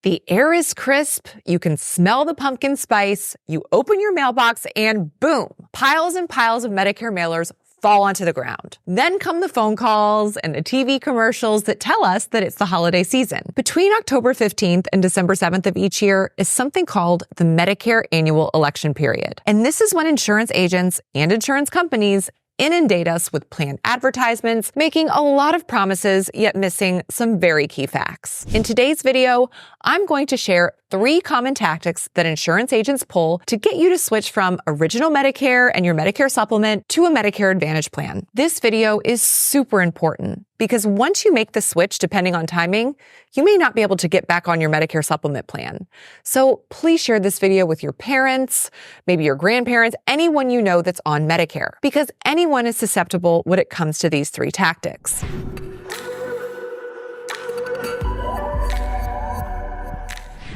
The air is crisp, you can smell the pumpkin spice, you open your mailbox and boom, piles and piles of Medicare mailers fall onto the ground. Then come the phone calls and the TV commercials that tell us that it's the holiday season. Between October 15th and December 7th of each year is something called the Medicare annual election period. And this is when insurance agents and insurance companies inundate us with planned advertisements, making a lot of promises, yet missing some very key facts. In today's video, I'm going to share 3 common tactics that insurance agents pull to get you to switch from original Medicare and your Medicare supplement to a Medicare Advantage plan. This video is super important because once you make the switch, depending on timing, you may not be able to get back on your Medicare supplement plan. So please share this video with your parents, maybe your grandparents, anyone you know that's on Medicare, because anyone is susceptible when it comes to these 3 tactics.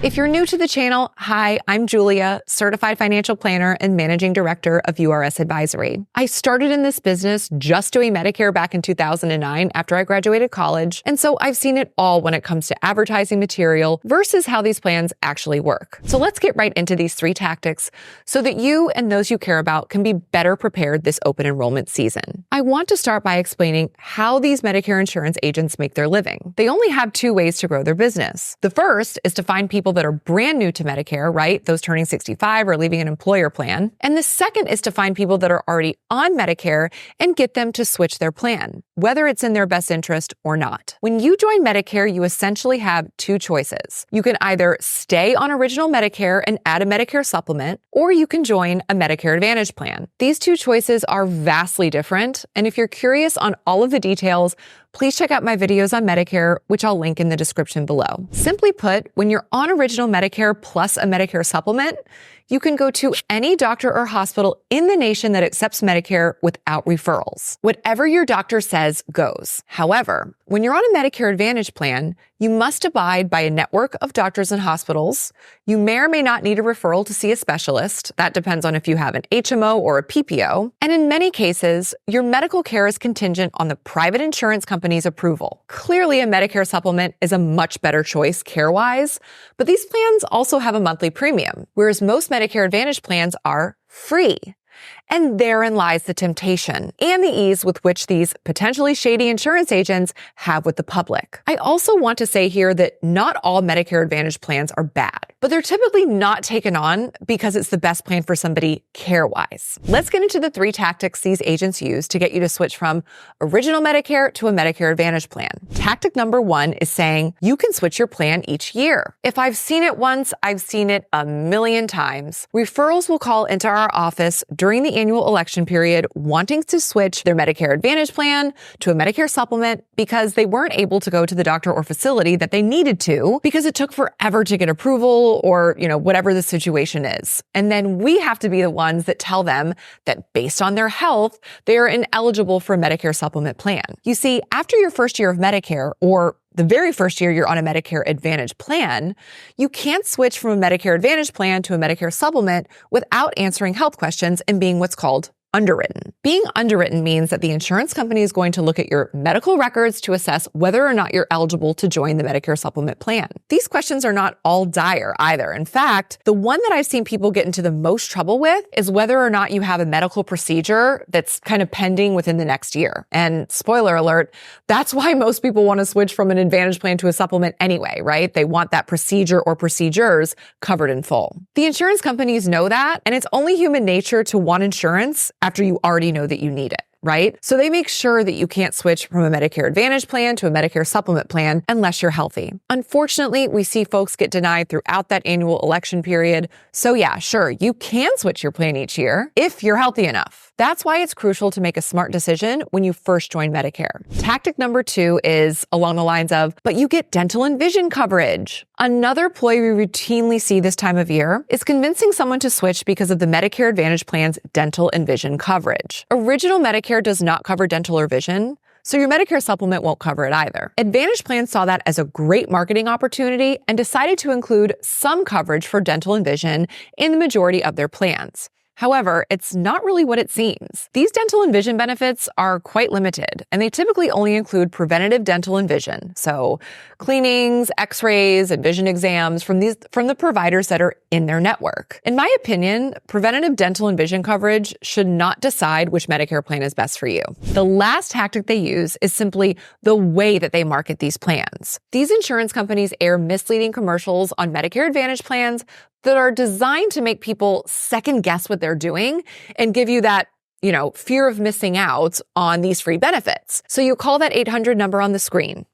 If you're new to the channel, hi, I'm Julia, certified financial planner and managing director of URS Advisory. I started in this business just doing Medicare back in 2009 after I graduated college, and so I've seen it all when it comes to advertising material versus how these plans actually work. So let's get right into these 3 tactics so that you and those you care about can be better prepared this open enrollment season. I want to start by explaining how these Medicare insurance agents make their living. They only have 2 ways to grow their business. The first is to find people that are brand new to Medicare, right? Those turning 65 or leaving an employer plan. And the second is to find people that are already on Medicare and get them to switch their plan, whether it's in their best interest or not. When you join Medicare, you essentially have 2 choices. You can either stay on original Medicare and add a Medicare supplement, or you can join a Medicare Advantage plan. These 2 choices are vastly different. And if you're curious on all of the details, please check out my videos on Medicare, which I'll link in the description below. Simply put, when you're on original Medicare plus a Medicare supplement, you can go to any doctor or hospital in the nation that accepts Medicare without referrals. Whatever your doctor says goes. However, when you're on a Medicare Advantage plan, you must abide by a network of doctors and hospitals. You may or may not need a referral to see a specialist. That depends on if you have an HMO or a PPO. And in many cases, your medical care is contingent on the private insurance company's approval. Clearly, a Medicare supplement is a much better choice care-wise, but these plans also have a monthly premium, whereas most Medicare Advantage plans are free. And therein lies the temptation and the ease with which these potentially shady insurance agents have with the public. I also want to say here that not all Medicare Advantage plans are bad, but they're typically not taken on because it's the best plan for somebody care-wise. Let's get into the 3 tactics these agents use to get you to switch from original Medicare to a Medicare Advantage plan. Tactic number 1 is saying you can switch your plan each year. If I've seen it once, I've seen it a million times. Referrals will call into our office during the annual election period wanting to switch their Medicare Advantage plan to a Medicare supplement because they weren't able to go to the doctor or facility that they needed to because it took forever to get approval or, whatever the situation is. And then we have to be the ones that tell them that based on their health, they are ineligible for a Medicare supplement plan. You see, after your first year of Medicare or the very first year you're on a Medicare Advantage plan, you can't switch from a Medicare Advantage plan to a Medicare supplement without answering health questions and being what's called underwritten. Being underwritten means that the insurance company is going to look at your medical records to assess whether or not you're eligible to join the Medicare supplement plan. These questions are not all dire either. In fact, the one that I've seen people get into the most trouble with is whether or not you have a medical procedure that's kind of pending within the next year. And spoiler alert, that's why most people want to switch from an Advantage plan to a supplement anyway, right? They want that procedure or procedures covered in full. The insurance companies know that, and it's only human nature to want insurance after you already know that you need it, right? So they make sure that you can't switch from a Medicare Advantage plan to a Medicare supplement plan unless you're healthy. Unfortunately, we see folks get denied throughout that annual election period. So yeah, sure, you can switch your plan each year if you're healthy enough. That's why it's crucial to make a smart decision when you first join Medicare. Tactic number 2 is along the lines of, but you get dental and vision coverage. Another ploy we routinely see this time of year is convincing someone to switch because of the Medicare Advantage plan's dental and vision coverage. Original Medicare does not cover dental or vision, so your Medicare supplement won't cover it either. Advantage plans saw that as a great marketing opportunity and decided to include some coverage for dental and vision in the majority of their plans. However, it's not really what it seems. These dental and vision benefits are quite limited, and they typically only include preventative dental and vision, so cleanings, x-rays, and vision exams from the providers that are in their network. In my opinion, preventative dental and vision coverage should not decide which Medicare plan is best for you. The last tactic they use is simply the way that they market these plans. These insurance companies air misleading commercials on Medicare Advantage plans that are designed to make people second guess what they're doing and give you that, fear of missing out on these free benefits. So you call that 800 number on the screen.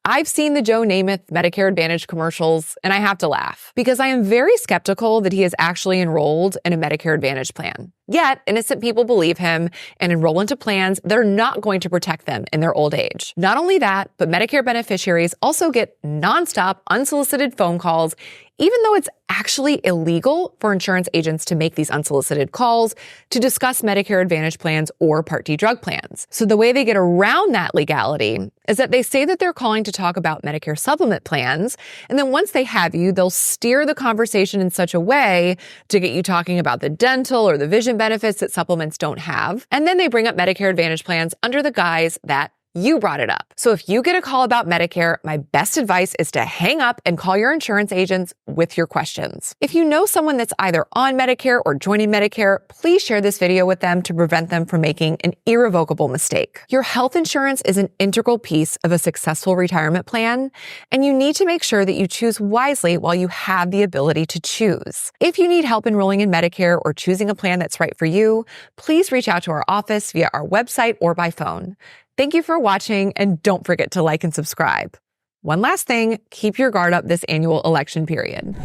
I've seen the Joe Namath Medicare Advantage commercials, and I have to laugh because I am very skeptical that he is actually enrolled in a Medicare Advantage plan. Yet, innocent people believe him and enroll into plans that are not going to protect them in their old age. Not only that, but Medicare beneficiaries also get nonstop, unsolicited phone calls, even though it's actually illegal for insurance agents to make these unsolicited calls to discuss Medicare Advantage plans or Part D drug plans. So the way they get around that legality is that they say that they're calling to talk about Medicare supplement plans, and then once they have you, they'll steer the conversation in such a way to get you talking about the dental or the vision benefits that supplements don't have. And then they bring up Medicare Advantage plans under the guise that you brought it up. So if you get a call about Medicare, my best advice is to hang up and call your insurance agents with your questions. If you know someone that's either on Medicare or joining Medicare, please share this video with them to prevent them from making an irrevocable mistake. Your health insurance is an integral piece of a successful retirement plan, and you need to make sure that you choose wisely while you have the ability to choose. If you need help enrolling in Medicare or choosing a plan that's right for you, please reach out to our office via our website or by phone. Thank you for watching, and don't forget to like and subscribe. One last thing, keep your guard up this annual election period.